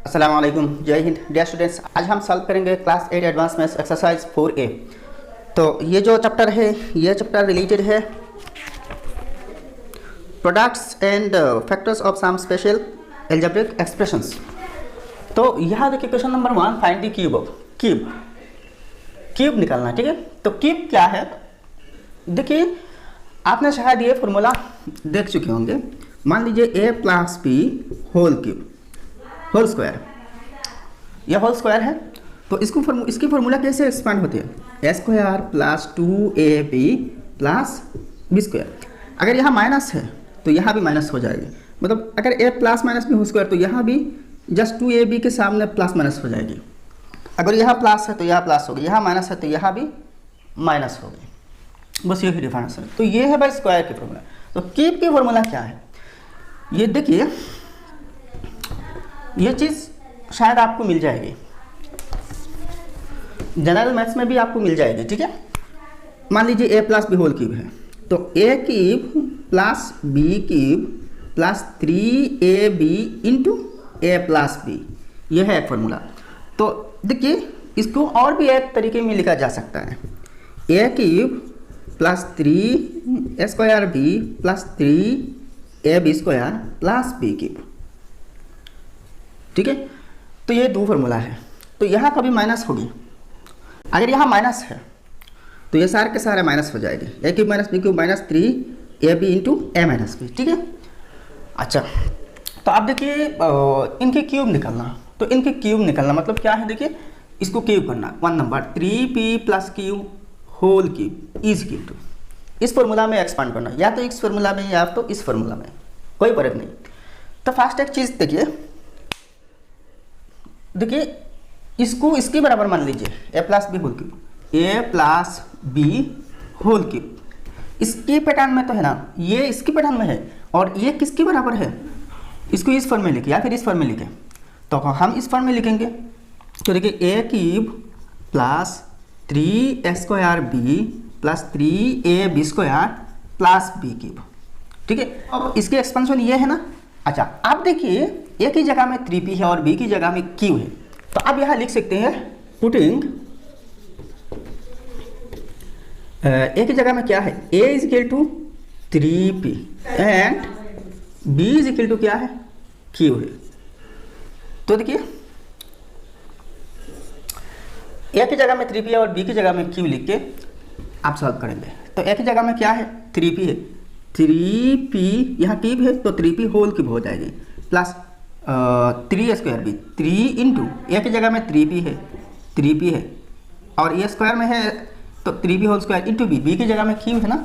अस्सलाम वालेकुम, जय हिंद डियर स्टूडेंट्स। आज हम सॉल्व करेंगे class 8 advance maths exercise 4A। तो ये जो चैप्टर है, ये चैप्टर रिलेटेड है products and factors of some special algebraic expressions. तो यहाँ देखिए question number 1, find the cube of cube निकालना है। ठीक है, तो क्यूब क्या है? देखिए आपने शायद ये फॉर्मूला देख चुके होंगे। मान लीजिए a plus B whole cube whole square, यह होल स्क्वायर है। तो इसकी फॉर्मूला कैसे एक्सपांड होती है? A square plus 2ab plus B square. अगर यहाँ माइनस है तो यहाँ भी माइनस हो जाएगी, मतलब अगर a plus minus B whole square तो यहाँ भी जस्ट 2ab के सामने प्लस माइनस हो जाएगी। अगर यहाँ प्लस है तो यहाँ प्लस होगी, यहाँ माइनस है तो यहाँ भी माइनस होगी। बस यही डिफरेंस है। तो ये है भाई स्क्वायर की फॉर्मूला। तो क्यूब की फॉर्मूला क्या है? ये देखिए, ये चीज़ शायद आपको मिल जाएगी, जनरल मैथ्स में भी आपको मिल जाएगी। ठीक है, मान लीजिए a plus B whole cube है, तो a cube plus B cube plus 3ab into a plus B, यह है एक फॉर्मूला। तो देखिए इसको और भी एक तरीके में लिखा जा सकता है, a cube plus 3 square B plus 3ab square plus B cube. ठीक है, तो ये दो फॉर्मूला है। तो यहाँ कभी माइनस होगी, अगर यहाँ माइनस है तो ये सारे के सारे माइनस हो जाएंगे। A cube minus B cube minus 3ab into A minus B. ठीक है, अच्छा तो आप देखिए इनके क्यूब निकलना। तो इनके क्यूब निकलना मतलब क्या है? देखिए इसको क्यूब करना, 1 number 3p plus cube whole cube is equal to, इस फॉर्मूला में एक्सपांड करना, या तो इस फॉर्मूला में या तो इस फॉर्मूला में, कोई फर्क नहीं। तो फर्स्ट एक चीज़ देखिए इसको इसके बराबर मान लीजिए, ए प्लस बी होल क्यूब, ए प्लस बी होल क्यूब। इसकी पैटर्न में तो है ना, ये इसकी पैटर्न में है, और ये किसके बराबर है? इसको इस फॉर्म में लिखे या फिर इस फॉर्म में लिखे, तो हम इस फॉर्म में लिखेंगे। तो देखिए A cube plus 3 square B plus 3ab square plus B cube. ठीक है, अब इसके एक्सपेंशन ये है ना। अच्छा आप देखिए ए की जगह में 3p है और बी की जगह में q है, तो आप यहाँ लिख सकते हैं पुटिंग ए की जगह में क्या है? a is equal to 3p and b is equal to क्या है? q है। तो देखिए a की जगह में 3p है और b की जगह में q लिख के आप सॉल्व करेंगे। तो a की जगह में क्या है? 3p है, 3p यहाँ क्यूब है तो 3p होल क्यूब हो जाएगी, plus 3 square B, 3 into A की जगह में 3p है, 3p है, और ए स्क्वायर में है तो 3p whole square into B की जगह में क्यूब है ना,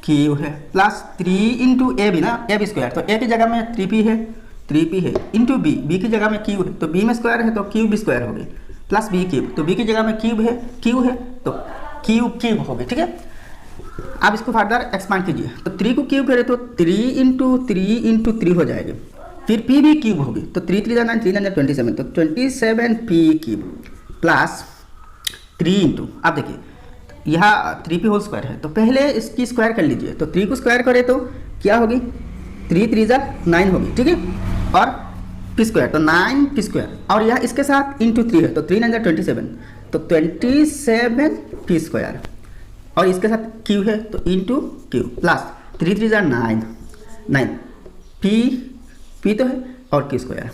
क्यूब है, प्लस 3 इंटू ए बी ना, ए बी स्क्वायर, तो ए की जगह में 3p है इंटू बी की जगह में क्यूब है, तो बी में स्क्वायर है तो क्यूब स्क्वायर हो गई, प्लस बी क्यूब, तो बी की जगह में क्यूब है तो क्यूब हो गई। ठीक है, आप इसको फर्दर एक्सपांड कीजिए। तो 3 को क्यूब करें तो 3 इंटू 3 हो जाएगी, फिर p भी क्यूब होगी, तो 3 3 9 3 27, तो 27p क्यूब प्लस 3 इंटू, आप देखिए यहाँ 3p होल स्क्वायर है, तो पहले इसकी स्क्वायर कर लीजिए। तो 3 को स्क्वायर करें तो क्या होगी? 3 3 9 होगी। ठीक है, और p स्क्वायर तो 9p स्क्वायर, और यहाँ इसके साथ इंटू 3 है तो 3 9 27, तो 27p स्क्वायर, और इसके साथ q है तो इंटू क्यू, प्लस 3 3 9 p तो है और q स्क्वायर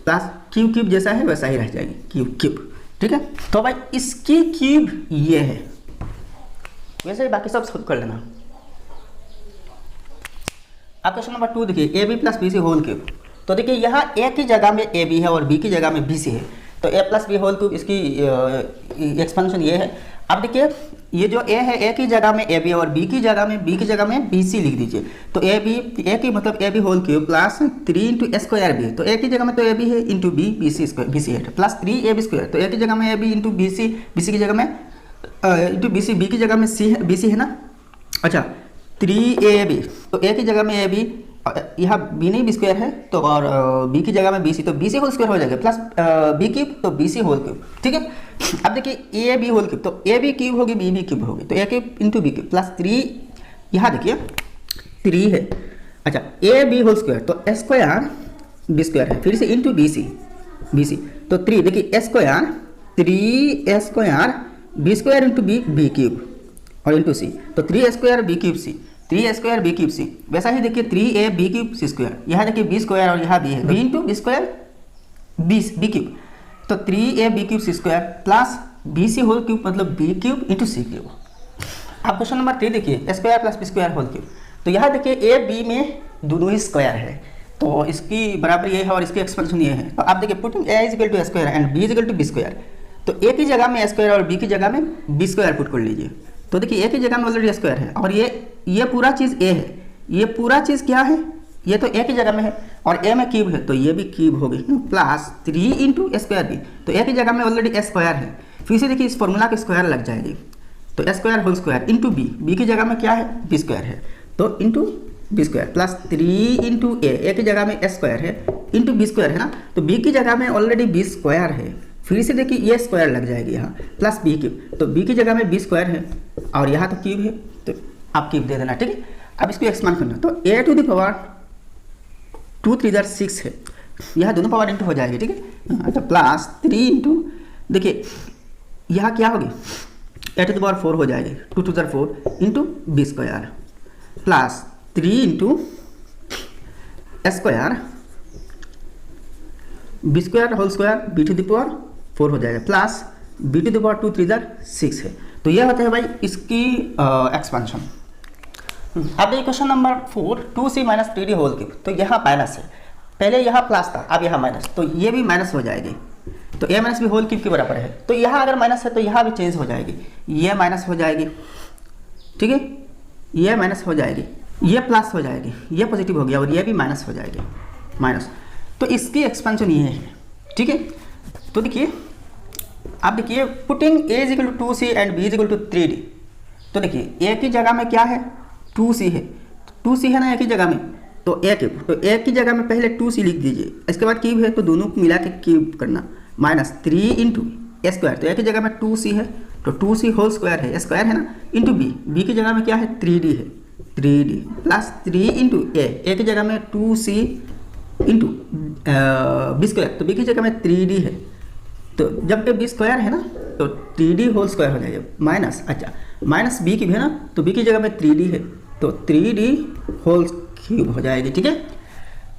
प्लस क्यूब जैसा है वैसा ही रह जाएगी, क्यूब। ठीक है, तो भाई इसकी क्यूब ये है, वैसे ही बाकी सब सोल्व कर लेना। अब क्वेश्चन नंबर 2 देखिए, ab plus bc whole cube. तो देखिए यहाँ a की जगह में ab है और b की जगह में bc है, तो a plus B whole cube, इसकी एक्सपेंशन ये है। अब देखिए ये जो a है, a की जगह में ab और b की जगह में bc लिख दीजिए। तो a की मतलब ab whole cube plus 3 into square b, तो a की जगह में तो ab है इंटू bc है, प्लस 3ab स्क्वायर, तो a की जगह में ab इंटू bc की जगह में इंटू b की जगह में bc है ना। अच्छा 3ab, तो a की जगह में ab, यहाँ b नहीं b स्क्वायर है, तो और b की जगह में bc, तो bc होल स्क्वायर हो जाएगा, प्लस b क्यूब तो bc होल क्यूब। ठीक है, अब देखिए a b होल क्यूब, तो a b क्यूब होगी, b क्यूब होगी, तो a cube into b cube plus 3, यहाँ देखिए 3 है। अच्छा ए बी होल स्क्वायर, तो स्क्वायर बी स्क्वायर है, फिर से इंटू बी सी, BC। तो 3 देखिए A square 3a square B square into B cube और इंटू सी, तो 3a square B cube C, 3a square B cube C. वैसा ही देखिए 3a B cube C square, यहाँ देखिए बी स्क्वायर और यहाँ बी है, B into B square B cube, तो 3a B cube C square plus B C whole cube मतलब B cube into C cube. अब क्वेश्चन नंबर 3 देखिए square plus B square whole cube, तो यहाँ देखिए ए बी में दोनों ही square है, तो इसकी बराबर ये है और इसकी एक्सपेंशन ये है। तो आप देखिए putting a is equal to square and b is equal to b square, तो ए की जगह में स्क्वायर और बी की जगह में बी स्क्वायर पुट कर लीजिए। तो देखिए ए की जगह में ऑलरेडी स्क्वायर है और ये पूरा चीज़ ए है, ये पूरा चीज़ क्या है, ये तो ए की जगह में है और ए में क्यूब है तो ये भी क्यूब हो गई प्लस 3 इंटू स्क्वायर बी, तो ए की जगह में ऑलरेडी स्क्वायर है, फिर से देखिए इस फॉर्मूला की स्क्वायर लग जाएगी, तो square whole square into B की जगह में क्या है बी स्क्वायर है, तो into B square plus 3 into A की जगह में स्क्वायर है इंटू बी स्क्वायर है ना, तो बी की जगह में ऑलरेडी बी स्क्वायर है, फिर से देखिए ये स्क्वायर लग जाएगी यहाँ प्लस बी क्यूब, तो बी की जगह में बी स्क्वायर है और यहाँ तो क्यूब है, तो आप क्यूब दे देना, ठीक है। अब इसको एक्सपांड करना, तो ए टू द पावर 2 3 6 है, यहाँ दोनों पावर इंटू हो जाएगी, ठीक है। अच्छा प्लस 3 इंटू देखिए यहाँ क्या होगी ए टू द पावर 4 हो जाएगी, 2 2 4 into B square plus 3 into square B square whole square b to the power 4 हो जाएगा plus b to the power 2 3 6 है, तो यह होता है भाई इसकी एक्सपेंशन। अब देखिए question number 4 2c minus 3d whole cube, तो यहाँ माइनस है, पहले यहाँ प्लस था अब यहाँ माइनस, तो ये भी माइनस हो जाएगी, तो a minus B whole cube के बराबर है, तो यहाँ अगर माइनस है तो यहाँ भी चेंज हो जाएगी, ये माइनस हो जाएगी, ठीक है, ये माइनस हो जाएगी, ये प्लस हो जाएगी, ये पॉजिटिव हो गया और ये भी माइनस हो जाएगी माइनस, तो इसकी एक्सपेंशन ये है, ठीक है। तो देखिए आप देखिए putting a is equal to 2c and b is equal to 3d, तो देखिए a की जगह में क्या है 2c है, 2c है ना a की जगह में, तो a क्यूब, तो a की जगह में पहले 2c लिख दीजिए, इसके बाद क्यूब है तो दोनों को मिला के क्यूब करना माइनस 3 इंटू स्क्वायर, तो a की जगह में 2c है तो 2c होल स्क्वायर है, स्क्वायर है ना, इंटू b की जगह में क्या है 3d है, 3d प्लस 3 इंटू a की जगह में 2c इंटू बी स्क्वायर, तो b की जगह में 3d है, तो जब पे बी स्क्वायर है ना तो 3d होल स्क्वायर हो जाएगा माइनस, अच्छा माइनस बी क्यूब है ना, तो b की जगह में 3d है तो 3d होल क्यूब हो जाएगी, ठीक है।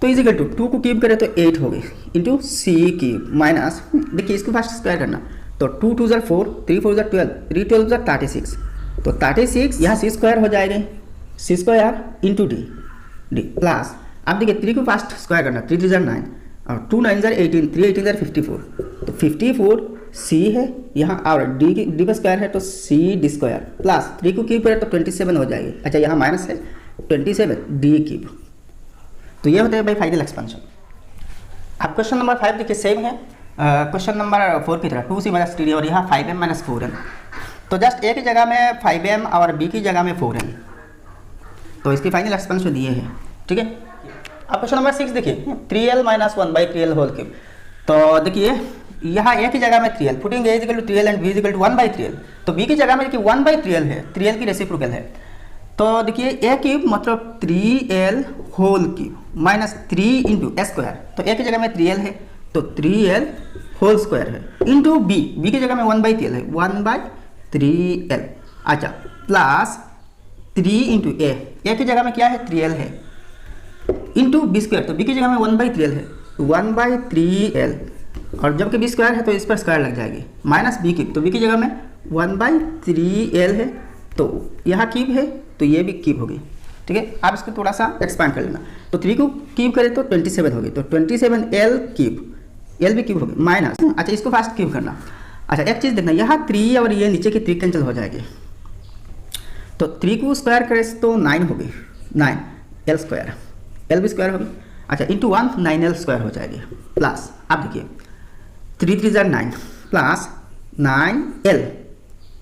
तो इज इक्वल टू 2 को क्यूब करें तो 8 हो गई इंटू सी क्यूब माइनस, देखिए इसको फर्स्ट स्क्वायर करना, तो 2 2 4 3 4 12 3 12 36, तो 36 यहाँ सी स्क्वायर हो जाएगा, सी स्क्वायर इंटू डी प्लस, अब देखिए 3 को फर्स्ट स्क्वायर करना, 3 3 9 और 2 9 18 3 18 54, तो 54 सी है यहाँ और डी का स्क्वायर है तो सी डी स्क्वायर प्लस 3 को क्यूब करें तो 27 हो जाएगी, अच्छा यहाँ माइनस है 27 डी क्यूब, तो ये होता है भाई फाइनल एक्सपेंशन। अब क्वेश्चन नंबर 5 देखिए सेम है क्वेश्चन नंबर 4 की तरह 2c माइनस 3d और यहाँ 5m माइनस 4m, तो जस्ट a की जगह में 5m और b की जगह में 4m, तो इसकी फाइनल एक्सपेंशन ये है, ठीक है। अब क्वेश्चन नंबर 6 देखिए 3l minus 1/3l whole cube, तो देखिए यहाँ a की जगह में 3l putting a is equal to 3l and b is equal to 1/3l, तो b की जगह में देखिए 1/3l है, 3l की रेसिप्रोकल है, तो देखिए a क्यूब मतलब 3l whole cube minus 3 into square, तो a की जगह में 3l है तो 3l होल स्क्वायर है इंटू b की जगह में 1/3l है 1/3l, अच्छा प्लस 3 इंटू a की जगह में क्या है 3l है इंटू बी स्क्वायर, तो b की जगह में 1/3l है 1/3l, और जबकि बी स्क्वायर है तो इस पर स्क्वायर लग जाएगी माइनस बी क्यूब, तो b की जगह में 1/3l है, तो यहाँ क्यूब है तो ये भी क्यूब होगी, ठीक है। आप इसको थोड़ा सा एक्सपांड कर लेना, तो 3 को क्यूब करें तो 27 होगी, तो 27l क्यूब, l भी क्यूब होगी माइनस, अच्छा इसको फास्ट क्यूब करना, अच्छा एक चीज़ देखना यहाँ 3 और ये नीचे की 3 कैंसिल हो जाएगी, तो 3 को स्क्वायर करें तो 9 होगी, 9 l स्क्वायर, l भी स्क्वायर होगी, अच्छा इंटू 1 9l स्क्वायर हो जाएगी प्लस, आप देखिए 3 3 9 प्लस 9l,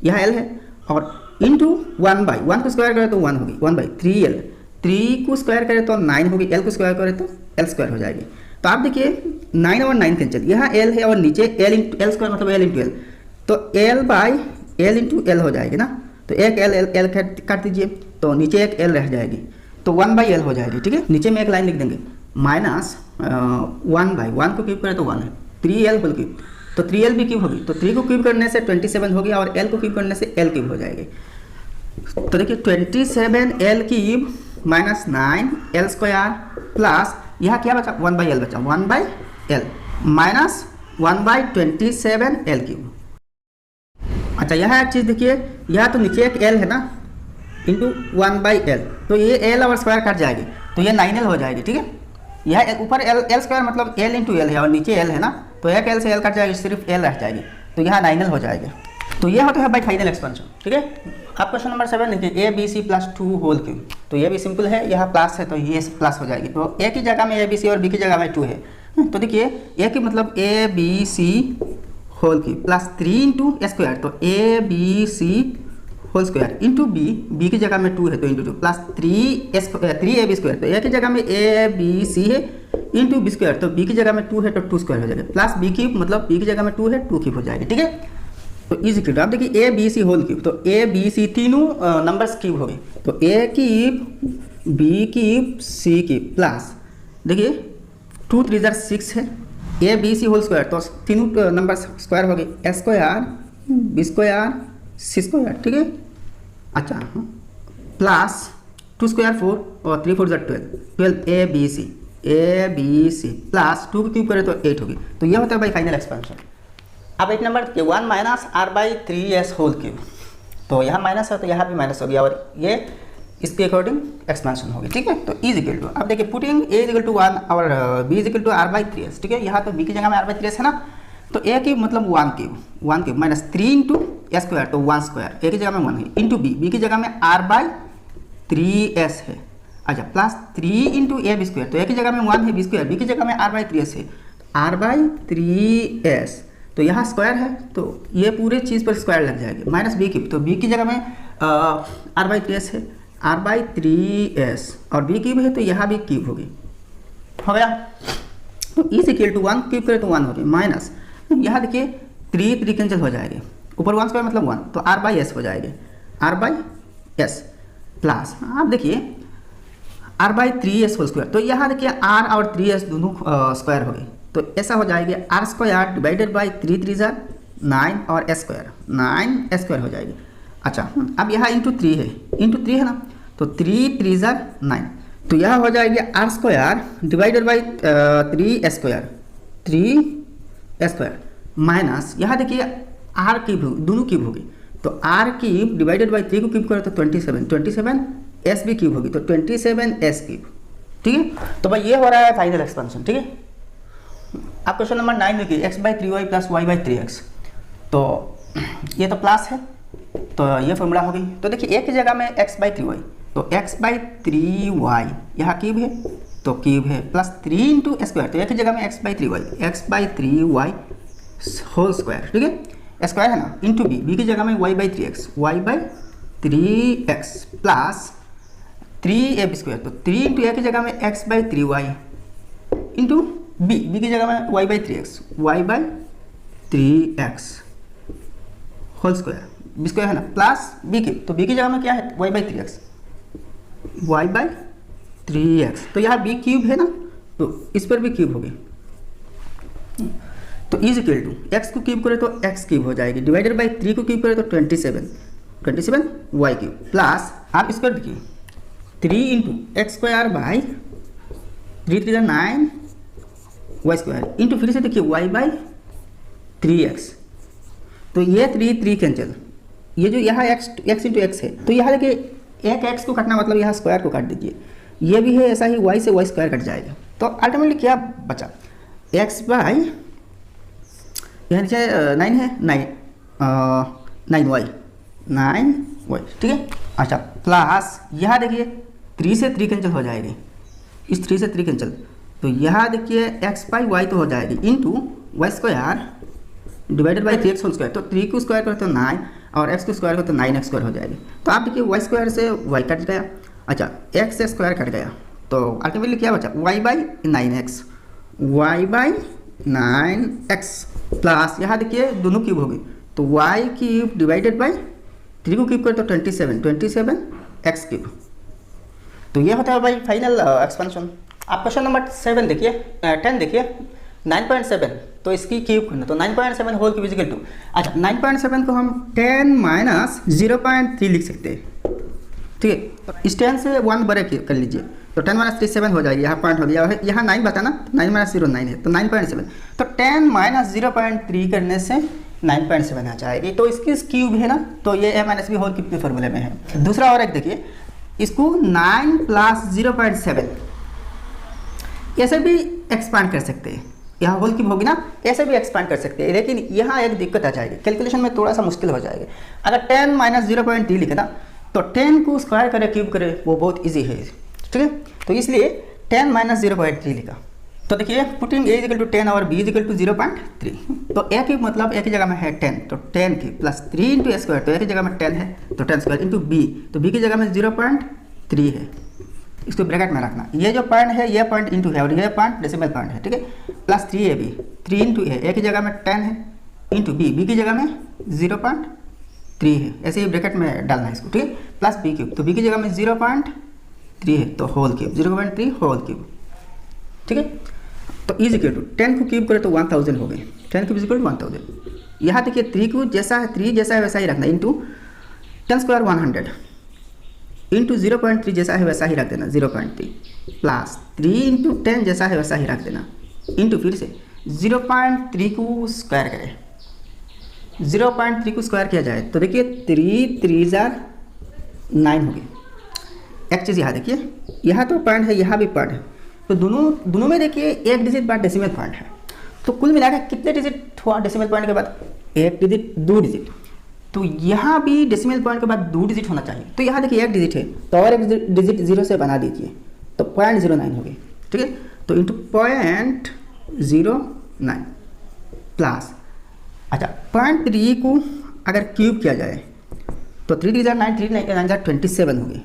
यहाँ l है और इंटू 1/1 को स्क्वायर करें तो 1 होगी 1/3l, 3 को स्क्वायर करें तो 9 होगी, l को स्क्वायर करें तो l स्क्वायर हो जाएगी, तो आप देखिए 9 और 9 कैंसिल, यहाँ l है और नीचे l इंटू l स्क्वायर मतलब l इंटू l, तो l/l इंटू l हो जाएगी ना, तो एक l काट दीजिए तो नीचे एक l रह जाएगी, तो 1/l हो जाएगी, ठीक है। नीचे में एक लाइन लिख देंगे माइनस 1/1 को क्यूब करें तो 1 है 3l होल क्यूब, तो 3l भी क्यूब होगी, तो 3 को क्यूब करने से 27 हो गया और l को क्यूब करने से l क्यूब हो जाएगी। तो देखिए 27l cube minus 9l square plus यहाँ क्या बचा 1/l बचा 1/l माइनस 1/27l क्यूब। अच्छा यहाँ एक चीज़ देखिए, यहाँ तो नीचे एक l है ना इंटू 1/l, तो ये l और स्क्वायर कट जाएगी तो ये 9l हो जाएगी। ठीक है, यह ऊपर l स्क्वायर मतलब l इंटू एल है और नीचे l है ना, तो एक l से l कट जाएगी, सिर्फ l रह जाएगी, तो यहाँ 9l हो जाएगी। तो ये होता है भाई फाइनल एक्सपेंशन। ठीक है, आप क्वेश्चन नंबर 7 देखिए ABC प्लस 2 होल क्यूब, तो ये भी सिंपल है, यहाँ प्लस है तो ये प्लस हो जाएगी, तो ए की जगह में ABC और बी की जगह में 2 है, तो देखिए ए की मतलब ABC whole cube plus 3 into square, तो ABC whole square into B की जगह में 2 है तो इंटू 2 प्लस 3AB स्क्वायर, तो ए की जगह में ABC है इंटू बी स्क्वायर, तो बी की जगह में 2 है तो 2 स्क्वायर हो जाएगा प्लस बी क्यूब मतलब बी की जगह में 2 है 2 क्यूब हो जाएगी। ठीक है, तो इज इक्वल टू आप देखिए ABC होल क्यूब, तो ABC तीनों नंबर्स क्यूब हो गए, तो A cube B cube C cube plus देखिए 2 3 6 है ABC होल स्क्वायर, तो तीनों नंबर स्क्वायर हो गए A square B square C square. ठीक है, अच्छा प्लस 2 स्क्वायर 4 और 3 4 12 ABC प्लस 2 को क्यूब करें तो 8 होगी, तो ये होता है भाई फाइनल एक्सपेंशन। अब एक number 1 minus r/3s whole cube, तो यहाँ माइनस है तो यहाँ भी माइनस हो गया और ये इसके अकॉर्डिंग एक्सपेंशन होगी। ठीक है, तो इज इक्वल टू अब देखिए putting a is equal to 1 और b is equal to r/3s। ठीक है, यहाँ तो b की जगह में r/3s है ना, तो a क्यूब मतलब 1 क्यूब माइनस 3 इंटू स्क्वायर, तो 1 स्क्वायर a की जगह में 1 है इंटू b की जगह में r/3s है। अच्छा plus 3 into a b square, तो a की जगह में 1 है b स्क्वायर, b की जगह में r/3s है r/3s, तो यहाँ स्क्वायर है तो ये पूरे चीज़ पर स्क्वायर लग जाएगी माइनस बी क्यूब, तो बी की जगह में r/3s है r/3s और बी क्यूब है तो यहाँ भी क्यूब होगी, हो गया। तो इज इक्वल टू 1 क्यूब करें तो 1 होगी माइनस यहाँ देखिए 3 कैंसिल हो जाएगी, ऊपर 1 स्क्वायर मतलब 1 तो r/s हो जाएगी r/s प्लस आप देखिए r/3s होल स्क्वायर, तो यहाँ देखिए r और 3s दोनों स्क्वायर हो गए, तो ऐसा हो जाएगा r स्क्वायर डिवाइडेड बाई 3 3 9 और s स्क्वायर 9 स्क्वायर हो जाएगी। अच्छा अब यहाँ इंटू 3 है ना, तो 3 3 9, तो यह हो जाएगी r square divided by 3 square minus यहाँ देखिए r क्यूब दोनों क्यूब होगी, तो r क्यूब डिवाइडेड बाई 3 को क्यूब करें तो 27 s भी क्यूब होगी तो 27s क्यूब। ठीक है, तो भाई ये हो रहा है फाइनल एक्सपेंशन। ठीक है, आप क्वेश्चन नंबर 9 देखिए x/3y प्लस y/3x, तो ये तो प्लस है तो ये फॉर्मूला हो गई, तो देखिए एक जगह में x/3y, तो x/3y यहाँ क्यूब है तो क्यूब है प्लस 3 इंटू स्क्वायर, तो एक जगह में x/3y होल स्क्वायर। ठीक है, स्क्वायर है ना इंटू बी की जगह में y/3x प्लस 3ab स्क्वायर, तो 3 इंटू ए की जगह में x/3y इंटू बी की जगह में y/3x whole square B square है ना प्लस बी की, तो बी की जगह में क्या है y/3x, तो यहाँ बी क्यूब है ना तो इस पर भी क्यूब हो गई, तो इज इक्वल टू x को क्यूब करें तो x क्यूब हो जाएगी डिवाइडेड बाई 3 को क्यूब करें तो 27 y क्यूब प्लस आप इस पर देखिए 3 into x square by 3 3 9 y square into फिर से देखिए y/3x, तो ये 3 कैंसिल, ये जो यहाँ x इंटू एक्स है तो यहाँ देखिए एक x को काटना मतलब यहाँ स्क्वायर को काट दीजिए, ये भी है ऐसा ही y से y स्क्वायर कट जाएगा, तो अल्टीमेटली क्या बचा x बाई यहाँ नीचे 9 है 9y। ठीक है, अच्छा प्लस यहाँ देखिए 3 से 3 कैंसिल हो जाएगी, इस 3 से 3 कैंसिल, तो यहाँ देखिए x/y तो हो जाएगी into y square divided by 3x whole square, तो 3 को स्क्वायर करो तो 9 और x को स्क्वायर करो तो 9x स्क्वायर हो जाएगी, तो आप देखिए y स्क्वायर से y कट गया, अच्छा x से स्क्वायर कट गया, तो अल्टीमेटली क्या बचा y/9x प्लस यहाँ देखिए दोनों क्यूब हो गई, तो y क्यूब डिवाइडेड बाई 3 को क्यूब करो तो 27x क्यूब, तो ये होता है भाई फाइनल एक्सपेंशन। आप क्वेश्चन नंबर 10 देखिए 9.7, तो इसकी क्यूब करना, तो 9.7 होल क्यूब इजिकल टू, अच्छा 9.7 को हम 10 माइनस 0.3 लिख सकते हैं, ठीक है। तो इस 10 से 1 बड़े कर लीजिए, तो 10 माइनस 3 7 हो जाएगी, यहाँ पॉइंट हो गया, यहाँ 9 बताना, 9 माइनस 0 9 है, तो 9.7, तो 10 माइनस 0.3 करने से 9.7 आ जाएगी। तो इसकी क्यूब है ना, तो ये a minus B whole cube के फॉर्मूले में है। दूसरा और एक देखिए, इसको 9 प्लस 0.7 ऐसे भी एक्सपांड कर सकते हैं, यहाँ होल क्यूब होगी ना, ऐसे भी एक्सपांड कर सकते हैं, लेकिन यहाँ एक दिक्कत आ जाएगी, कैलकुलेशन में थोड़ा सा मुश्किल हो जाएगा। अगर 10 माइनस 0.3 लिखे ना, तो 10 को स्क्वायर करे क्यूब करे वो बहुत इजी है, ठीक है। तो इसलिए 10 माइनस 0.3 लिखा। तो देखिए पुटिंग a इक्वल टू 10 और b इक्वल टू 0.3, तो a की मतलब a की जगह में है 10, तो 10 की प्लस 3 इंटू a स्क्वायर, तो a की जगह में 10 है तो 10 स्क्वायर इंटू b, तो b की जगह में 0.3 है, इसको ब्रैकेट में रखना। ये जो पॉइंट है ये पॉइंट इंटू है और ये पॉइंट डेसिमल पॉइंट है, ठीक है। प्लस 3ab, 3 इंटू a की जगह में 10 है इंटू b की जगह में 0.3 है, ऐसे ही ब्रैकेट में डालना है इसको, ठीक है। प्लस b क्यूब, तो b की जगह में 0.3 है तो होल क्यूब, 0.3 होल क्यूब, ठीक है। तो इज इक्वल टू 10 को क्यूब करें तो 1000 हो गए, 10 क्यूब इज इक्वल टू 1000। यहाँ देखिए 3 को जैसा है 3 जैसा है वैसा ही रखना, इंटू 10 स्क्वायर 100 इंटू 0.3 जैसा है वैसा ही रख देना 0.3, प्लस 3 इंटू 10 जैसा है वैसा ही रख देना, इंटू फिर से 0.3 को स्क्वायर करें, 0.3 को स्क्वायर किया जाए तो देखिए 3 3 9 हो गए। एक चीज़ यहाँ देखिए, यहाँ तो पॉइंट है यहाँ भी पॉइंट है, तो दोनों में देखिए एक डिजिट बाद डेसिमल पॉइंट है, तो कुल मिलाकर कितने डिजिट हुआ डेसिमल पॉइंट के बाद, एक डिजिट 2 डिजिट, तो यहाँ भी डेसिमल पॉइंट के बाद 2 डिजिट होना चाहिए। तो यहाँ देखिए एक डिजिट है तो और एक डिजिट 0 से बना दीजिए, तो 0.09 हो गई, ठीक है। तो इंटू 0.09 प्लस, अच्छा 0.3 को अगर क्यूब किया जाए तो 3 3 9 3 9 27 हो गए।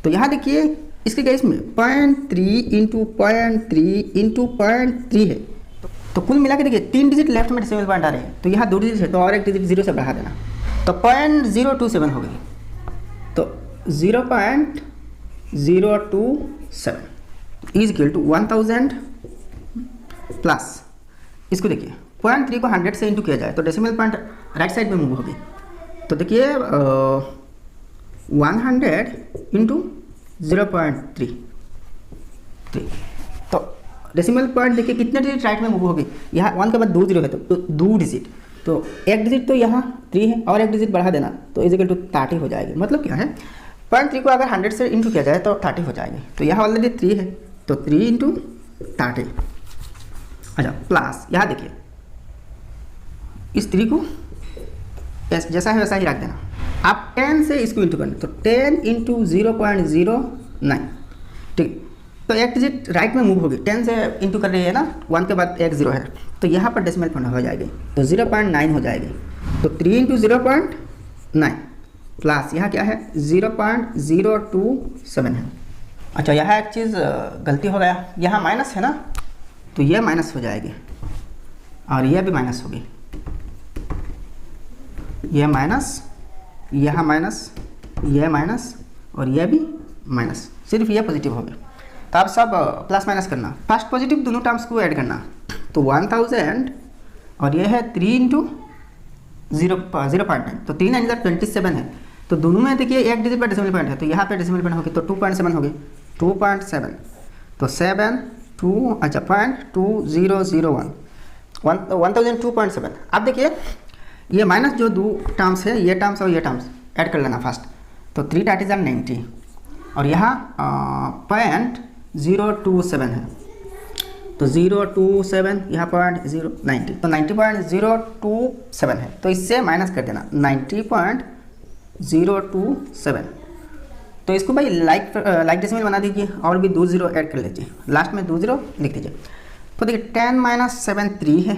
तो यहाँ देखिए इसके केस में 0.3 इंटू 0.3 इंटू 0.3 है, तो कुल मिला के देखिए 3 डिजिट लेफ्ट में डेसिमल पॉइंट आ रहे हैं, तो यहाँ 2 डिजिट है तो और एक डिजिट 0 से बढ़ा देना, तो 0.027 हो गई, तो 0.027 इज इक्वल टू 1000 प्लस, इसको देखिए 0.3 को 100 से इंटू किया जाए तो डेसिमल पॉइंट राइट साइड में मूव होगी, तो देखिए 100 इंटू 0.3, तो डेसिमल पॉइंट देखिए कितने डिजिट राइट में मूव होगी, यहाँ 1 के बाद 2 0 है तो 2 डिजिट, तो एक डिजिट तो यहाँ 3 है और एक डिजिट बढ़ा देना, तो इज इक्वल टू 30 हो जाएगी। मतलब क्या है 0.3 को अगर 100 से इंटू किया जाए तो 30 हो जाएगी, तो यहाँ ऑलरेडी 3 है तो 3 इंटू 30, अच्छा प्लस यहाँ देखिए इस 3 को जैसा है वैसा ही रख देना, आप 10 से इसको इंटू करना, तो 10 इंटू 0.09, ठीक। तो एक डिजिट राइट में मूव होगी, 10 से इंटू कर रही है ना, 1 के बाद एक 0 है तो यहाँ पर डेसिमल पॉइंट हो जाएगी, तो 0.9 हो जाएगी, तो 3 इंटू 0.9 प्लस यहाँ क्या है 0.027 है। अच्छा यहाँ एक चीज़ गलती हो गया, यहाँ माइनस है ना, तो यह माइनस हो जाएगी और यह भी माइनस होगी, यह माइनस, यह माइनस, यह माइनस और यह भी माइनस, सिर्फ यह पॉजिटिव हो गया। तो आप सब प्लस माइनस करना, फर्स्ट पॉजिटिव दोनों टर्म्स को ऐड करना, तो 1000 और यह है 3 इंटू 0.9, तो 3 9 27 है, तो दोनों में देखिए एक डिजिट पर डेसिमल पॉइंट है, तो यहाँ पे डेसिमल पॉइंट होगी तो 2.7 होगी, 2.7 तो 7 2 अच्छा 0.2001 1002.7। अब देखिए ये माइनस जो 2 टर्म्स है, ये टर्म्स और ये टर्म्स ऐड कर लेना फर्स्ट, तो 3 30 90 और यहाँ 0.027 है, तो 027 यहाँ 0.90 तो 90.027 है, तो इससे माइनस कर देना 90.027, तो इसको भाई लाइक डेसिमल बना दीजिए और भी 2 0 ऐड कर लीजिए, लास्ट में 2 0 लिख दीजिए। तो देखिए 10 माइनस 7 3 है,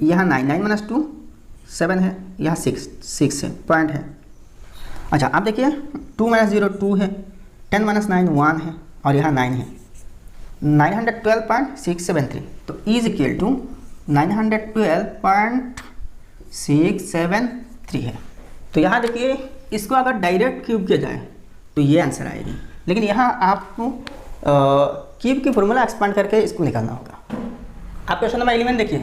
यहाँ 9 9 माइनस 2 7 है, यहाँ 6 है पॉइंट है। अच्छा अब देखिए 2 माइनस 0 2 है, 10 माइनस 9 1 है और यहाँ 9 है, 912.673, तो इज इक्वल टू 912.673 है। तो यहाँ देखिए इसको अगर डायरेक्ट क्यूब किया जाए तो ये आंसर आएगी, लेकिन यहाँ आपको क्यूब की फॉर्मूला एक्सपांड करके इसको निकालना होगा। आप क्वेश्चन नंबर 11 देखिए,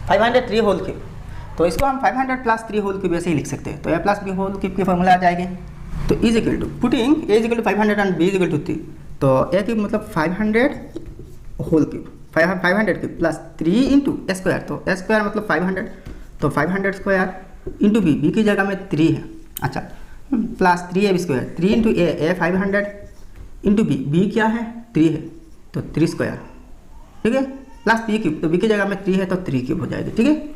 503 होल क्यूब, तो इसको हम 500 प्लस 3 होल क्यूब ऐसे ही लिख सकते हैं। तो a plus B whole cube की फॉर्मूला आ जाएगी। तो is equal to putting a is equal to 500 and b is equal to 3, तो a क्यूब मतलब 500 whole cube 500 cube plus 3 into square, तो स्क्वायर मतलब 500, तो 500 स्क्वायर इंटू बी की जगह में 3 है, अच्छा प्लस 3ab स्क्वायर, 3 इंटू ए 500 इंटू बी क्या है 3 है, तो 3 स्क्वायर, ठीक है, प्लस बी क्यूब, तो बी की जगह में 3 है तो 3 क्यूब हो जाएगी, ठीक है।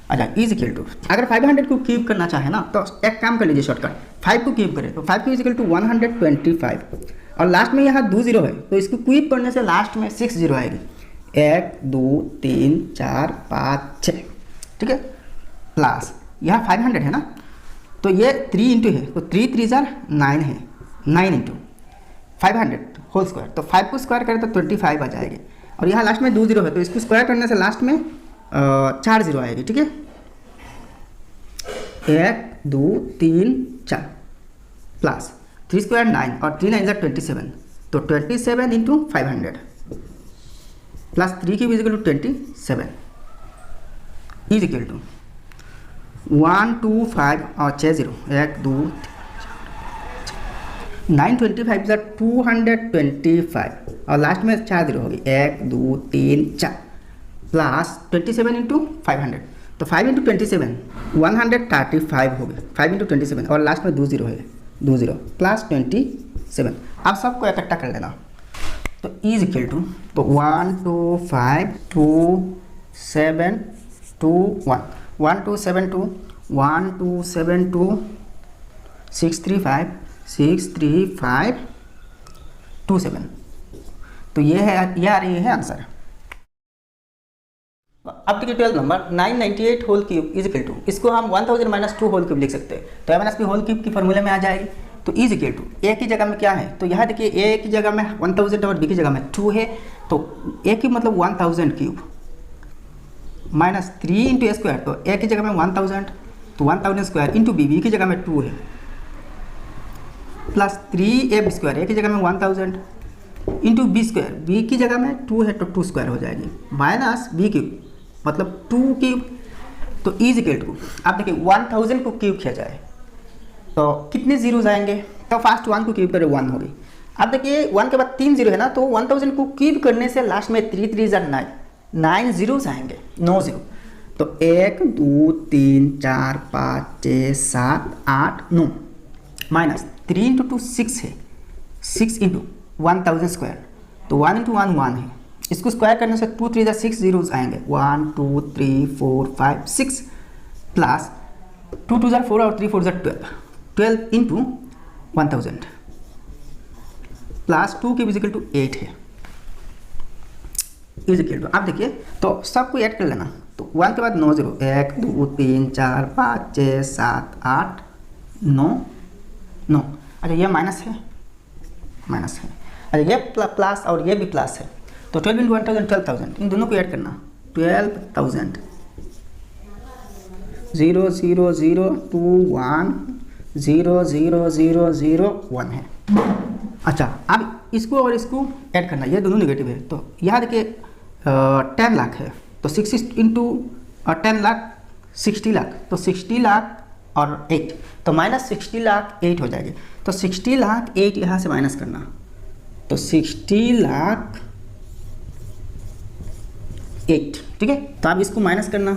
अच्छा इज इक्वल टू अगर 500 को क्यूब करना चाहे ना तो एक काम कर लीजिए शॉर्टकट, 5 को क्यूब करें तो 5 क्यूब इज इक्वल टू 125 और लास्ट में यहाँ 2 जीरो है तो इसको क्यूब करने से लास्ट में 6 जीरो आएगी, 1 2 3 4 5 6, ठीक है, प्लस यहाँ 500 है ना, तो ये 3 इंटू है तो 3 3 जार 9 है, 9 इंटू 500 होल स्क्वायर, तो 5 को स्क्वायर करें तो 25 आ जाएगी और यहाँ लास्ट में 2 जीरो है तो इसको स्क्वायर करने से लास्ट में 4 जीरो आएगी, ठीक है, 1 2 3 4 प्लस 3 स्क्वायर 9 और 3 9 जार 27, तो 27 into 500 plus 3 cube is equal to 27 is equal to 125 और 6 जीरो 1 2 925 जार 225 और लास्ट में 4 जीरो होगी 1 2 3 4 प्लस 27 इंटू 500, तो 5 इंटू 27 135 होगी, 5 इंटू 27 और लास्ट में 2 जीरो है 2 जीरो प्लस 27, आप सबको इकट्ठा कर लेना, तो इज इक्वल टू तो 1252 635 27, तो ये है, ये आ रही है आंसर। अब देखिए 12 number 998 whole cube is equal to, इसको हम 1000 माइनस 2 होल क्यूब लिख सकते हैं, तो a minus B whole cube की फॉर्मूले में आ जाएगी, तो इज इक्वल टू ए की जगह में क्या है, तो यहाँ देखिए ए की जगह में 1000 और बी की जगह में 2 है, तो ए क्यूब मतलब 1000 cube minus 3 into a square, तो ए की जगह में 1000 तो 1000 स्क्वायर इंटू बी की जगह में 2 है प्लस 3ab स्क्वायर, ए की जगह में 1000 इंटू बी स्क्वायर, बी की जगह में 2 है तो 2 स्क्वायर हो जाएगी माइनस बी क्यूब मतलब 2 क्यूब, तो इज इक्वल टू आप देखिए 1000 को क्यूब किया जाए तो कितने जीरोज आएंगे, तो फास्ट 1 को क्यूब करें 1 होगी, अब देखिए 1 के बाद 3 जीरो है ना, तो 1000 को क्यूब करने से लास्ट में 3 3 जार 9 जीरोज आएंगे, 9 जीरो, तो 1 2 3 4 5 6 7 8 9 माइनस 3 इंटू 2 6 है, 6 इंटू 1000 स्क्वायर, तो 1 इंटू 1 1 है, इसको स्क्वायर करने से 2 3 जार 6 जीरोज आएंगे, 1 2 3 4 5 6 प्लस 2 2 जार 4 और 3 4 जार 12 into 1000 plus 2 cube is equal to 8 है इज इक्वल टू, आप देखिए तो सबको ऐड कर लेना, तो 1 के बाद 9 जीरो 1 2 3 4 5 6 7 8 9 9, अच्छा ये माइनस है, अच्छा ये प्लस और ये भी प्लस है, तो 12 इंटू 1000 12,000, इन दोनों को ऐड करना 12,000 0 0 0 2 1 0 0 0 0 1 है। अच्छा अब इसको और इसको ऐड करना, ये दोनों नेगेटिव है, तो यहाँ देखिए 10 लाख है, तो 6 इंटू 10 लाख 60 लाख, तो 60 लाख और 8, तो माइनस 60 लाख 8 हो जाएगी, तो 60 लाख 8 यहाँ से माइनस करना, तो 60 लाख 8, ठीक है, तो आप इसको माइनस करना,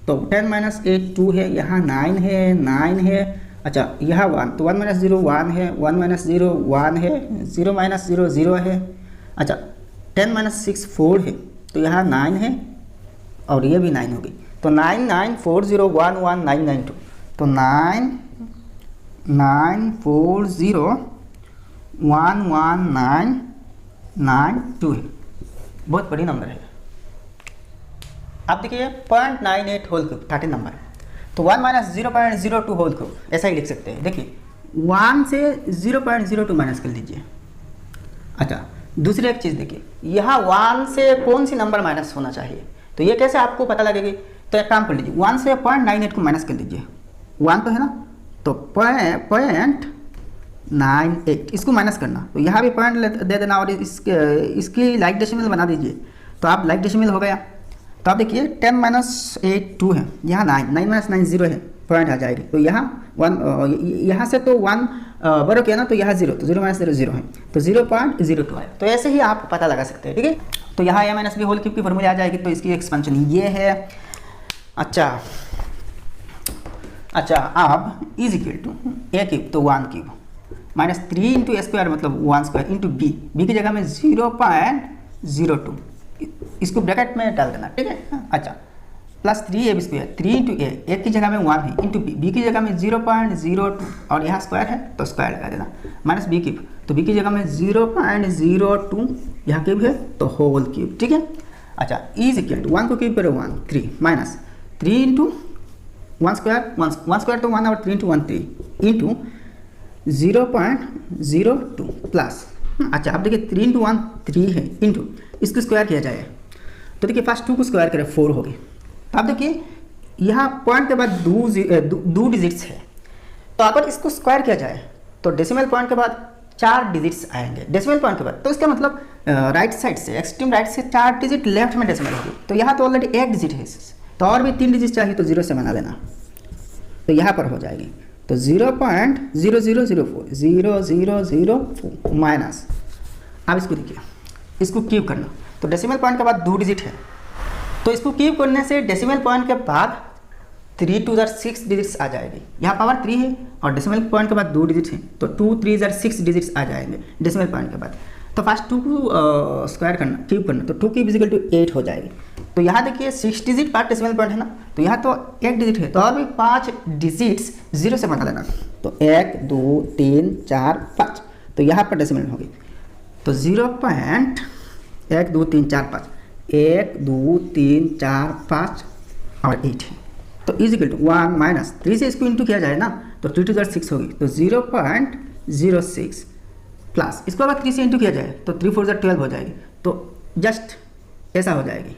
तो 10 माइनस 8 2 है, यहाँ 9 है, अच्छा यहाँ 1, तो 1 माइनस 0 1 है, 1 माइनस 0 1 है, 0 माइनस 0 0 है, अच्छा 10 माइनस 6 4 है, तो यहाँ 9 है और ये भी 9 होगी, तो 9 9 4 0 1 1 9 9 2, तो 9 9 4 0 1 1 9 9 2 है, बहुत बड़ी नंबर है। अब देखिए 0.98 होल क्यूब 13 नंबर, तो 1 माइनस 0.02 होल क्यूब ऐसा ही लिख सकते हैं, देखिए 1 से 0.02 माइनस कर लीजिए। अच्छा दूसरी एक चीज़ देखिए, यहाँ 1 से कौन सी नंबर माइनस होना चाहिए, तो ये कैसे आपको पता लगेगी, तो एक काम कर लीजिए 1 से 0.98 को माइनस कर लीजिए, 1 तो है ना, तो 0.98 इसको माइनस करना, तो यहाँ भी पॉइंट दे देना और इसकी लाइक डेसिमल बना दीजिए, तो आप लाइक डेसिमल हो गया, तो आप देखिए 10 माइनस 8 2 है, यहाँ 9 माइनस 9 0 है, पॉइंट आ जाएगी। तो यहाँ 1 यहाँ से तो 1 बड़ो किया ना, तो यहाँ 0, तो 0 माइनस 0 0 है, तो 0.02 है। तो ऐसे ही आप पता लगा सकते हैं, ठीक है। तो यहाँ a minus B whole cube की फॉर्मूला आ जाएगी, तो इसकी एक्सपेंशन ये है। अच्छा अब is equal to a cube तो 1 cube minus 3 into a square मतलब 1 स्क्वायर इंटू बी की जगह में 0.02, इसको ब्रैकेट में डाल देना, ठीक है। अच्छा plus 3ab square 3 into A की जगह में 1 है, इंटू बी की जगह में 0.02 और यहाँ स्क्वायर है तो स्क्वायर लगा देना, माइनस बी क्यूब तो बी की जगह में 0.02 यहाँ क्यूब है तो होल क्यूब, ठीक है। अच्छा इज इक्वल टू 1 को क्यूब करो 1 3 माइनस 3 इंटू 1 स्क्वायर तो 1 और 3 इंटू 1 3 इंटू 0.02 प्लस। अच्छा अब देखिए 3 इंटू 1 3 है, इंटू इसको स्क्वायर किया जाए तो देखिए फर्स्ट 2 को स्क्वायर करें 4 हो गई। तो आप देखिए यहाँ पॉइंट के बाद दो डिजिट्स है, तो अगर इसको स्क्वायर किया जाए तो डेसिमल पॉइंट के बाद 4 डिजिट्स आएंगे डेसिमल पॉइंट के बाद। तो इसका मतलब राइट साइड से एक्सट्रीम राइट से 4 डिजिट लेफ्ट में डेसिमल होगी, तो यहाँ तो ऑलरेडी 1 डिजिट है, तो और भी 3 डिजिट चाहिए तो 0 से बना लेना, तो यहाँ पर हो जाएगी। तो 0.0004 0004 माइनस, अब इसको देखिए इसको क्यूब करना, तो डेसिमल पॉइंट के बाद 2 डिजिट है, तो इसको क्यूब करने से डेसिमल पॉइंट के बाद 3 2 6 डिजिट्स आ जाएगी। यहाँ पावर 3 है और डेसिमल पॉइंट के बाद 2 डिजिट है, तो 2 3 6 डिजिट्स आ जाएंगे डेसिमल पॉइंट के बाद। तो फर्स्ट 2 को स्क्वायर करना क्यूब करना, तो 2 क्यूब इजिकल टू 8 हो जाएगी। तो यहाँ देखिए 6 डिजिट पर डेसिमल पॉइंट है ना, तो यहाँ तो 1 डिजिट है, तो और भी 5 डिजिट्स 0 से बना देना, तो 1 2 3 4 5, तो यहाँ पर डेसिमल होगी, तो 0.1 2 3 4 5 1 2 3 4 5 और 8 है। तो इज इक्वल टू 1 माइनस 3 से इसको इंटू किया जाए ना, तो 3 2 6 होगी, तो 0.06 प्लस इसको अगर 3 से इंटू किया जाए तो 3 4 12 हो जाएगी, तो जस्ट ऐसा हो जाएगी।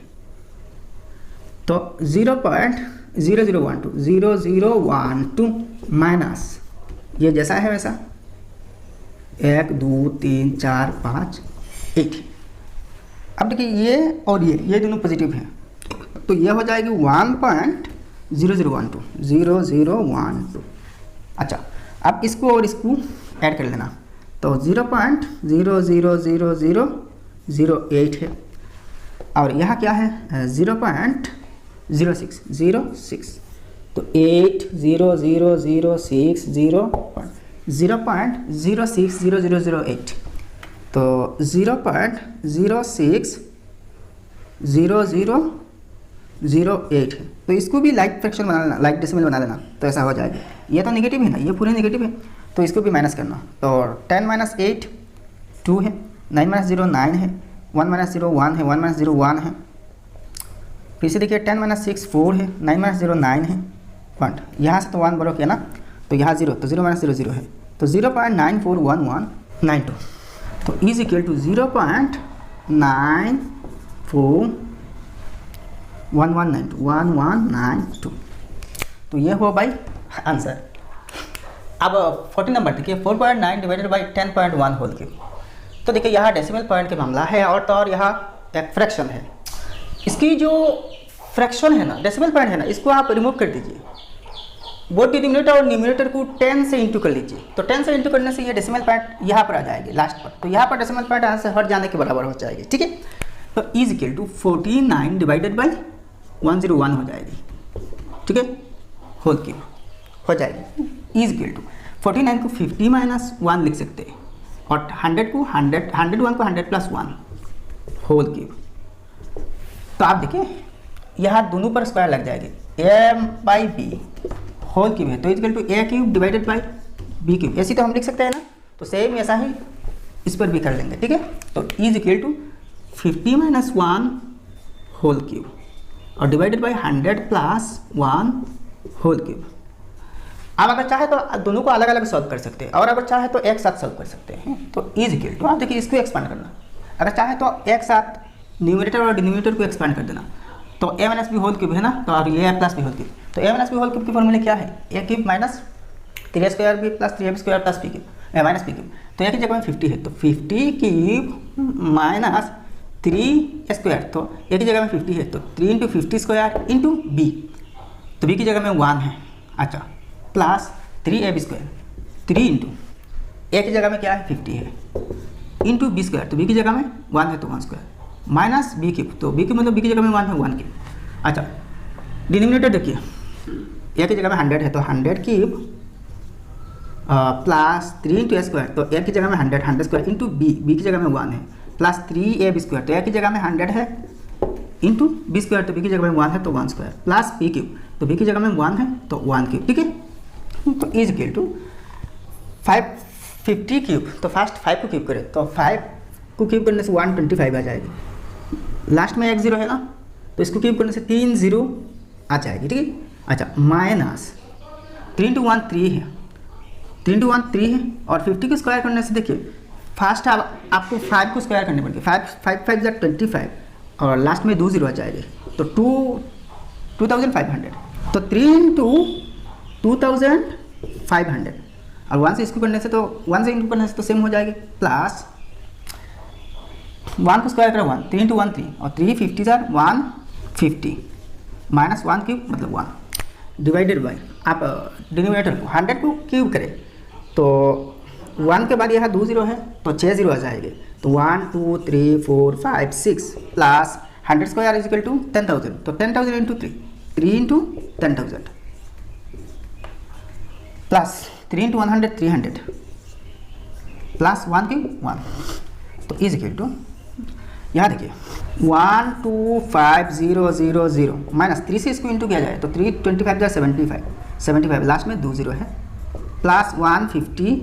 तो 0.0012 माइनस ये जैसा है वैसा 1 2 3 4 5 8। अब देखिए ये और ये दोनों पॉजिटिव हैं, तो ये हो जाएगी 1.0012 अच्छा अब इसको और इसको ऐड कर लेना, तो 0.000008 है, और यहाँ क्या है 0.06, तो 0.060008, तो 0.060008 है, तो इसको भी लाइक फ्रैक्शन बना लेना, लाइक डेसिमल बना लेना, तो ऐसा हो जाएगा। ये तो नेगेटिव है ना, ये पूरे नेगेटिव है, तो इसको भी माइनस करना, तो 10 माइनस 8 2 है, 9 माइनस 0 9 है, 1 माइनस 0 1 है, 1 माइनस 0 1 है, फिर से देखिए 10 माइनस 6 4 है, 9 माइनस 0 9 है, पॉइंट यहाँ से तो 1 बड़ो किया ना, तो यहाँ 0, तो 0 माइनस 0 0 है, तो 0.941192, तो इज इक्वल टू 0.941192 तो ये हुआ भाई आंसर। अब 40 नंबर देखिए 4.9 डिवाइडेड बाई 10.1 होल क्यूब। तो देखिए यहाँ डेसिमल पॉइंट के मामला है, और तो और यहाँ एक फ्रैक्शन है, इसकी जो फ्रैक्शन है ना डेसिमल पॉइंट है ना, इसको आप रिमूव कर दीजिए, बोथ डिनोमिनेटर और न्यूमरेटर को 10 से इंटू कर लीजिए, तो 10 से इंटू करने से ये डेसिमल पॉइंट यहाँ पर आ जाएगी लास्ट पर, तो यहाँ पर डेसिमल पॉइंट यहाँ से हट जाने के बराबर हो जाएगी, ठीक है। तो is equal to 49 divided by 101 हो जाएगी, ठीक है, होल क्यूब हो जाएगी। इज इक्वल टू 49 को 50 माइनस 1 लिख सकते हैं, और 100 को 101 को 100 प्लस 1 होल क्यूब। तो आप देखिए यहाँ दोनों पर स्क्वायर लग जाएगी, a by b whole cube है, तो equal to a cube divided by b cube, ऐसी तो हम लिख सकते हैं ना, तो सेम ऐसा ही इस पर भी कर लेंगे, ठीक है। तो is equal to 50 minus 1 whole cube और divided by 100 plus 1 whole cube. अब अगर चाहे तो दोनों को अलग अलग सॉल्व कर सकते हैं, और अगर चाहे तो एक साथ सॉल्व कर सकते हैं। तो इज इक्वल टू आप देखिए इसको एक्सपांड करना, अगर चाहे तो एक साथ न्यूमरेटर और डिनोमिनेटर को एक्सपांड कर देना, तो a minus B whole cube है ना, तो और ये a plus B whole cube, तो a minus B whole cube की फॉर्मूला क्या है, a cube minus 3a square B plus 3ab square plus b cube minus b cube, तो a की जगह में 50 है, तो 50 क्यूब माइनस 3 स्क्वायर, तो ए की जगह में 50 है तो 3 इंटू 50 स्क्वायर इंटू बी, तो बी की जगह में 1 है, अच्छा, plus 3ab square, 3 into A की जगह में क्या है 50 है, इंटू बी स्क्वायर, तो बी की जगह में 1 है तो 1 स्क्वायर, माइनस बी क्यूब, तो बी क्यूब मतलब बी की जगह में 1 है 1 क्यूब, अच्छा, डिनोमिनेटर देखिए ए की जगह में 100 है तो 100 cube plus 3 into a square, तो ए की जगह में 100 स्क्वायर इंटू बी की जगह में 1 है, प्लस 3ab स्क्वायर, तो ए की जगह में 100 है इंटू बी स्क्वायर, तो बी की जगह में 1 है तो 1 स्क्वायर, प्लस बी क्यूब, तो बी की जगह में 1 है तो 1 क्यूब, ठीक है, तो इज इक्वल टू 550 क्यूब, तो फर्स्ट 5 को क्यूब करें तो 5 को क्यूब करने से 125 आ जाएगी, लास्ट में एक 0 है ना, तो इसको क्यूब करने से 3 0 आ जाएगी, ठीक है, अच्छा, माइनस 3 इंटू 1 3 है, 3 इंटू 1 3 है, और 50 को स्क्वायर करने से देखिए फर्स्ट आपको 5 को स्क्वायर करनी पड़ेगी, 5 या 25 और लास्ट में 2 0 आ जाएगी, तो 2500, तो 3 इंटू 2500 और 1 से इसको करने से तो 1 से इंटू करने से तो सेम हो जाएगी, प्लस 1 को स्क्वायर करो 1, 3 इंटू 1 3 और 3 50 150 माइनस 1 क्यूब मतलब 1 डिवाइडेड बाई, आप डिनोमिनेटर को 100 को क्यूब करें तो 1 के बाद यहाँ 2 0 है तो 6 0 आ जाएंगे, तो 1 2 3 4 5 6 plus 100 square is equal to 10,000, तो 10,000 into 3 into 10,000 plus 3 into 100 300 plus 1 की 1, तो इज इक्वल टू यहाँ देखिए 125000 माइनस 3 से इसको इंटू किया जाए तो 3 25 या 75 लास्ट में 2 0 है, प्लस 150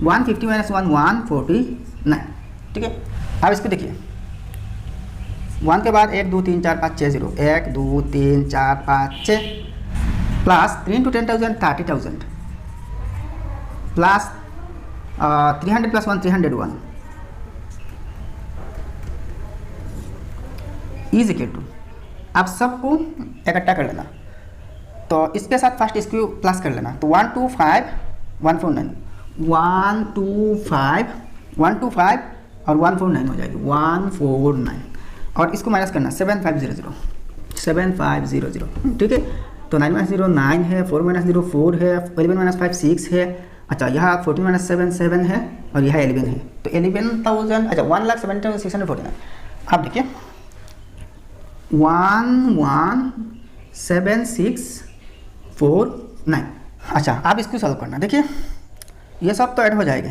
माइनस 1 149, ठीक है, अब इसको देखिए 1 के बाद 1 2 3 4 5 6 0 1 2 3 4 5 6 plus 3 into 10,000 30,000 plus 300 plus 1 301 is equal to, आप सबको इकट्ठा कर लेना, तो इसके साथ फर्स्ट इसको प्लस कर लेना, तो 125 149 125 और 149 हो जाएगी 149 और इसको माइनस करना 7500, ठीक है, तो 9 माइनस 0 9 है, 4 माइनस 0 4 है, 11 माइनस 5 6 है, अच्छा यहाँ 14 माइनस 7 7 है और यहाँ 11 है, तो 11,000, अच्छा 1,70,649, आप देखिए 1,176,49, अच्छा आप इसको सॉल्व करना, देखिए ये सब तो ऐड हो जाएंगे,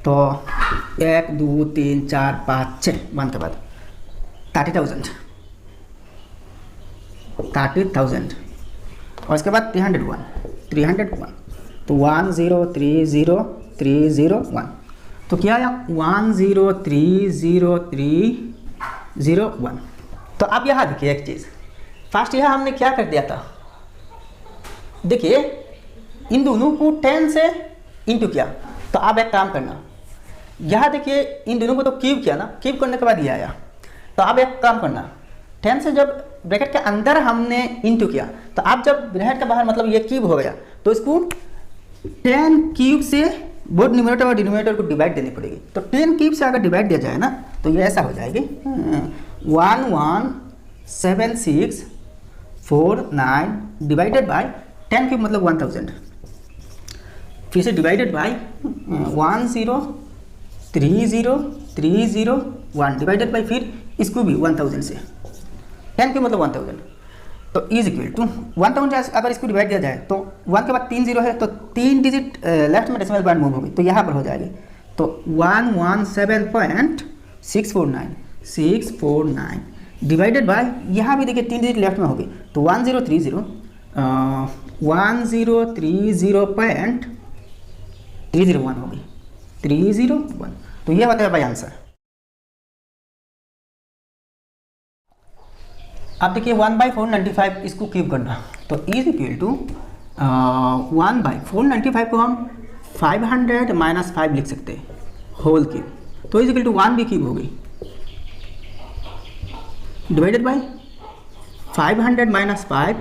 तो 1 2 3 4 5 6 1 के बाद 30,000 और इसके बाद 301 तो 1030301, तो क्या आया 1030301। तो अब यहाँ देखिए एक चीज़, फर्स्ट यहाँ हमने क्या कर दिया था, देखिए इन दोनों को 10 से इंटू किया, तो अब एक काम करना, यहाँ देखिए इन दोनों को तो क्यूब किया ना, क्यूब करने के बाद ये आया, तो अब एक काम करना 10 से जब ब्रैकेट के अंदर हमने इंटू किया, तो अब जब ब्रैकेट के बाहर मतलब ये क्यूब हो गया, तो इसको 10 क्यूब से बोथ न्यूमरेटर और डिनोमिनेटर को डिवाइड देनी पड़ेगी, तो 10 क्यूब से अगर डिवाइड दिया जाए ना तो ये ऐसा हो जाएगी 117649 डिवाइडेड बाय 10 क्यूब मतलब 1000, फिर से डिवाइडेड बाय 1030301 डिवाइडेड बाय फिर इसको भी 1000 से 10 क्यूब मतलब 1000, तो इज इक्वल टू 1000 अगर इसको डिवाइड दिया जाए तो 1 के बाद 3 0 है, तो 3 डिजिट लेफ्ट में डेसिमल पॉइंट मूव होगी, तो यहाँ पर हो जाएगी, तो 117.649 डिवाइडेड बाय यहाँ भी देखिए 3 डिजिट लेफ्ट में होगी, तो 1030 1030.301 होगी 301, तो ये होता है भाई आंसर। अब देखिए 1/495 इसको क्यूब करना, तो इज इक्वल टू 1/495 को हम 500 माइनस 5 लिख सकते हैं होल क्यूब, तो इज इक्वल टू 1 भी क्यूब हो गई divided by 500 minus 5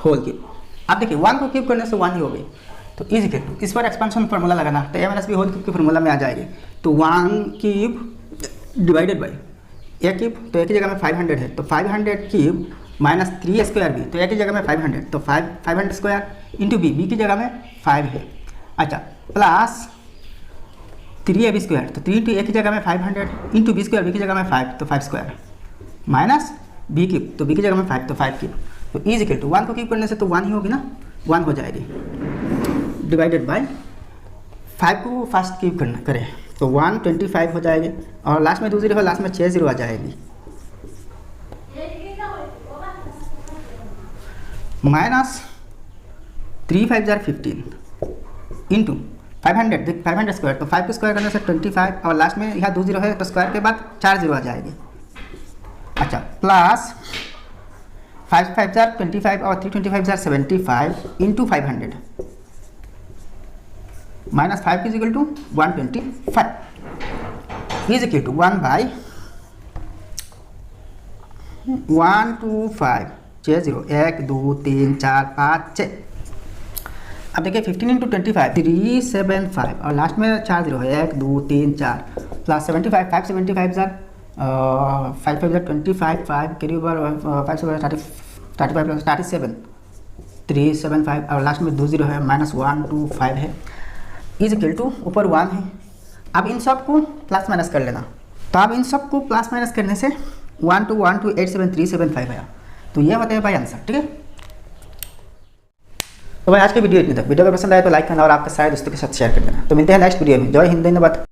whole cube. अब देखिए 1 को क्यूब करने से 1 ही हो गई, तो इज इक्वल टू इस पर एक्सपेंशन फार्मूला लगाना, तो a minus B whole cube के फार्मूला में आ जाएगी, तो 1 cube divided by a cube, तो एक ही जगह में 500 है तो 500 क्यूब माइनस 3 स्क्वायर बी, तो एक ही जगह में 500 तो 500 स्क्वायर इंटू बी की जगह में 5 है। अच्छा प्लस 3ab स्क्वायर, तो 3 इंटू एक ही जगह में 500 इंटू बी स्क्वायर, बी की जगह में 5 तो 5 स्क्वायर माइनस बी क्यूब, तो बी की जगह में 5 तो 5 क्यूब, तो इज इक्वल टू 1 को क्यूब करने से तो 1 ही होगी ना, 1 हो जाएगी डिवाइडेड बाई 5 को फर्स्ट क्यूब करना करें तो 125 हो जाएगी और लास्ट में 2 0 है, लास्ट में 6 0 आ जाएगी माइनस 3 5 जार 15 इंटू 500 स्क्वायर, तो 5 को स्क्वायर करने से 25 और लास्ट में यहाँ 2 0 है तो स्क्वायर के बाद 4 0 आ जाएगी। अच्छा प्लस 5 5 जार 25 और 3 25 जार 75 into 500 minus 5 is equal to 125 is equal to 1 by 125 6 0 1 2 3 4 5 6। अब देखिए 15 इंटू 25 375 और लास्ट में 4 0 है 1 2 3 4 प्लस 75 575 जार 5 5 जार 25 5 के ऊपर 5 से 35 प्लस 37 375 और लास्ट में 2 0 है माइनस 125 है इज इक्वल टू ऊपर 1 है। अब इन सब को प्लस माइनस कर लेना, तो अब इन सब को प्लस माइनस करने से 1 2 1 2 8 7 3 7 5 आया, तो ये होता है भाई आंसर। ठीक है, तो भाई आज की वीडियो इतनी तक। वीडियो अगर पसंद आए तो लाइक करना और आपके सारे दोस्तों के साथ शेयर कर देना। तो मिलते हैं नेक्स्ट वीडियो में। जय हिंद, धन्यवाद।